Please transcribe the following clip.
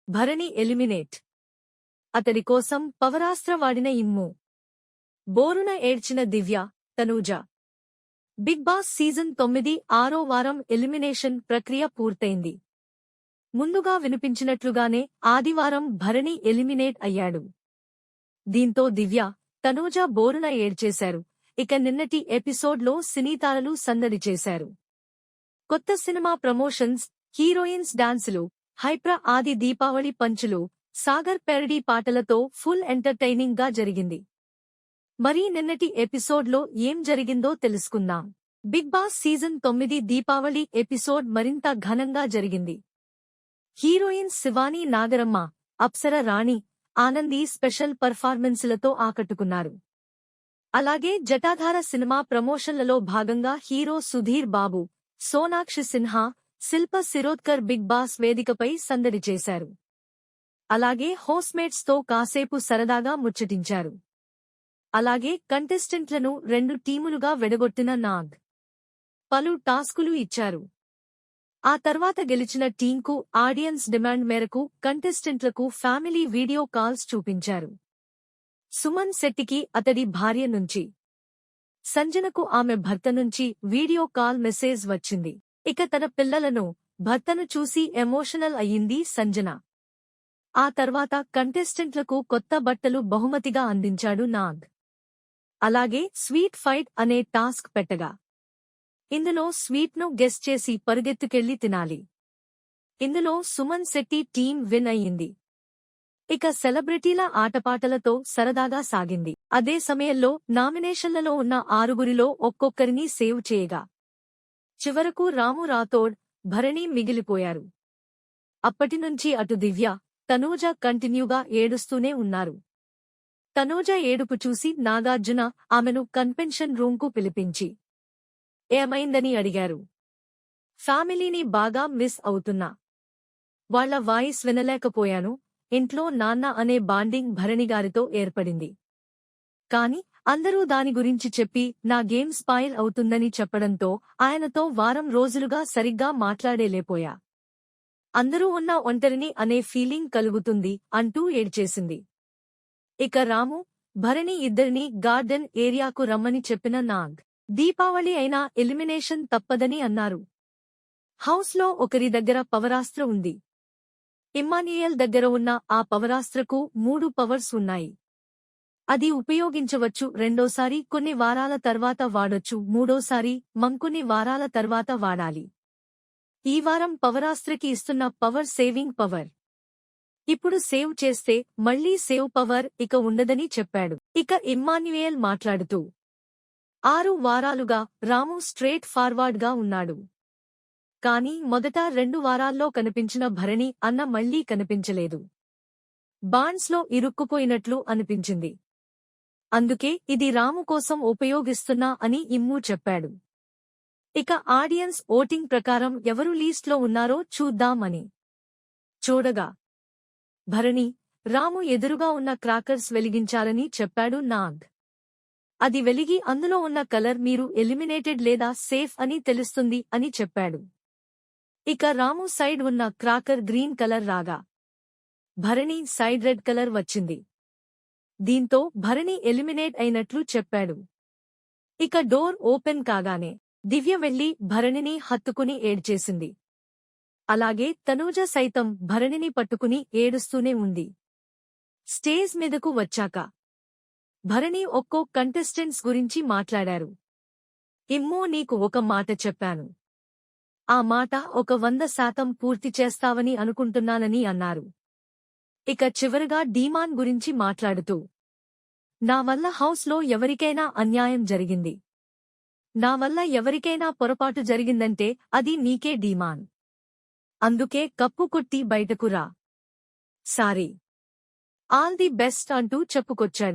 Bharani eliminate. అతడి కోసం పవరాస్త్ర వాడిన ఇమ్ము. బోరున ఏడ్చిన దివ్య, తనూజ. బిగ్ బాస్ సీజన్ 9 6వ వారం ఎలిమినేషన్ ప్రక్రియ పూర్తయింది. ముందుగా వినిపించినట్లుగానే ఆదివారం భరణి ఎలిమినేట్ అయ్యాడు. దీంతో దివ్య, తనూజ బోరున ఏడ్చేశారు. ఇక నిన్నటి ఎపిసోడ్లో సినీతారలు సందడి చేశారు. కొత్త సినిమా ప్రమోషన్స్, హీరోయిన్స్ డాన్సులు, హైప్రా ఆది దీపావళి పంచులు, సాగర్ పెరడీ పాటలతో ఫుల్ ఎంటర్టైనింగ్ గా జరిగింది. మరి నిన్నటి ఎపిసోడ్లో ఏం జరిగిందో తెలుసుకుందాం. Bigg Boss season 9 Deepavali episode మరింత ఘనంగా జరిగింది. హీరోయిన్స్ శివానీ నాగరమ్మ, అప్సర రాణి, ఆనంది స్పెషల్ పర్ఫార్మెన్సులతో ఆకట్టుకున్నారు. అలాగే జటాధార సినిమా ప్రమోషన్లలో భాగంగా hero Sudheer Babu, Sonakshi Sinha, Shilpa Shirodkar Bigg Boss వేదికపై సందడి చేశారు. అలాగే హోస్ట్మేట్స్ తో కాసేపు సరదాగా ముచ్చటించారు. అలాగే కంటెస్టెంట్లను 2 టీములుగా విడగొట్టిన నాగ్ పలు టాస్కులు ఇచ్చారు. ఆ తర్వాత గెలిచిన టీంకు ఆడియన్స్ డిమాండ్ మేరకు కంటెస్టెంట్లకు ఫ్యామిలీ వీడియో కాల్స్ చూపించారు. సుమన్ శెట్టికి అతడి భార్య నుంచి, సంజనకు ఆమె భర్త నుంచి వీడియో కాల్ మెసేజ్ వచ్చింది. ఇక తన పిల్లలను, భర్తను చూసి ఎమోషనల్ అయ్యింది సంజన. ఆ తర్వాత కంటెస్టెంట్లకు కొత్త బట్టలు బహుమతిగా అందించాడు నాగ్. అలాగే స్వీట్ ఫైట్ అనే టాస్క్ పెట్టగా, ఇందులో స్వీట్ను గెస్ చేసి పరుగెత్తుకెళ్లి తినాలి. ఇందులో సుమన్ శెట్టి టీం విన్ అయ్యింది. ఇక సెలబ్రిటీల ఆటపాటలతో సరదాగా సాగింది. అదే సమయంలో నామినేషన్లలో ఉన్న 6గురిలో ఒక్కొక్కరిని సేవ్ చేయగా, చివరకు రాము రాథోడ్, భరణి మిగిలిపోయారు. అప్పటినుంచి అటు దివ్య, తనూజ కంటిన్యూగా ఏడుస్తూనే ఉన్నారు. తనూజ ఏడుపు చూసి నాగార్జున ఆమెను కన్వెన్షన్ రూంకు పిలిపించి ఏమైందని అడిగారు. ఫ్యామిలీని బాగా మిస్ అవుతున్నా. వాళ్ల వాయిస్ వినలేకపోయాను. ఇంట్లో నాన్న అనే బాండింగ్ భరణిగారితో ఏర్పడింది. కాని అందరూ దాని గురించి చెప్పి నా గేమ్ స్పాయిల్ అవుతుందని చెప్పడంతో ఆయనతో వారం రోజులుగా సరిగ్గా మాట్లాడేలేపోయా. అందరూ ఉన్న ఒంటరిని అనే ఫీలింగ్ కలుగుతుంది అంటూ ఏడ్చేసింది. ఇక రాము, భరణి ఇద్దరినీ గార్డెన్ ఏరియాకు రమ్మని చెప్పిన నాగ్, దీపావళి అయినా ఎలిమినేషన్ తప్పదని అన్నారు. హౌస్లో ఒకరి దగ్గర పవరాస్త్ర ఉంది. ఇమ్మాన్యుయేల్ దగ్గర ఉన్న ఆ పవరాస్త్రకు 3 పవర్స్ ఉన్నాయి. అది ఉపయోగించవచ్చు. రెండోసారి కొన్ని వారాల తర్వాత వాడొచ్చు. మూడోసారి మంకొన్ని వారాల తర్వాత వాడాలి. ఈ వారం పవరాస్త్రకి ఇస్తున్న పవర్ సేవింగ్ పవర్. ఇప్పుడు సేవ్ చేస్తే మళ్లీ సేవ్ పవర్ ఇక ఉండదని చెప్పాడు. ఇక ఇమ్మాన్యుయేల్ మాట్లాడుతూ 6 వారాలుగా రాము స్ట్రేట్ ఫార్వర్డ్ గా ఉన్నాడు. కానీ మొదట 2 వారాల్లో కనిపించిన భరణి అన్న మళ్లీ కనిపించలేదు. బాండ్స్లో ఇరుక్కుపోయినట్లు అనిపించింది. అందుకే ఇది రాము కోసం ఉపయోగిస్తున్నా అని ఇమ్ము చెప్పాడు. ఇక ఆడియన్స్ ఓటింగ్ ప్రకారం ఎవరు లీస్ట్లో ఉన్నారో చూద్దామని చూడగా, భరణి, రాము ఎదురుగా ఉన్న క్రాకర్స్ వెలిగించాలని చెప్పాడు నాగ్. అది వెలిగి అందులో ఉన్న కలర్ మీరు ఎలిమినేటెడ్ లేదా సేఫ్ అని తెలుస్తుంది అని చెప్పాడు. ఇక రాము సైడ్ ఉన్న క్రాకర్ గ్రీన్ కలర్ రాగా, భరణి సైడ్ రెడ్ కలర్ వచ్చింది. దీంతో భరణి ఎలిమినేట్ అయినట్లు చెప్పాడు. ఇక డోర్ ఓపెన్ కాగానే దివ్య వెళ్లి భరణిని హత్తుకుని ఏడ్చేసింది. అలాగే తనూజ సైతం భరణిని పట్టుకుని ఏడుస్తూనే ఉంది. స్టేజ్ మీదకు వచ్చాక భరణి ఒక్కో కంటెస్టెంట్స్ గురించి మాట్లాడారు. ఇమ్మో, నీకు ఒక మాట చెప్పాను. ఆ మాట ఒక 100% పూర్తి చేస్తావని అనుకుంటున్నానని అన్నారు. ఇక చివరగా డీమాన్ గురించి మాట్లాడుతూ, నా వల్ల హౌస్లో ఎవరికైనా అన్యాయం జరిగింది. నా వల్ల ఎవరికైనా పొరపాటు జరిగిందంటే అది నీకే డీమాన్. అందుకే కప్పు కొట్టి బయటకు రా. సారీ, ఆల్ ది బెస్ట్ అంటూ చెప్పుకొచ్చాడు.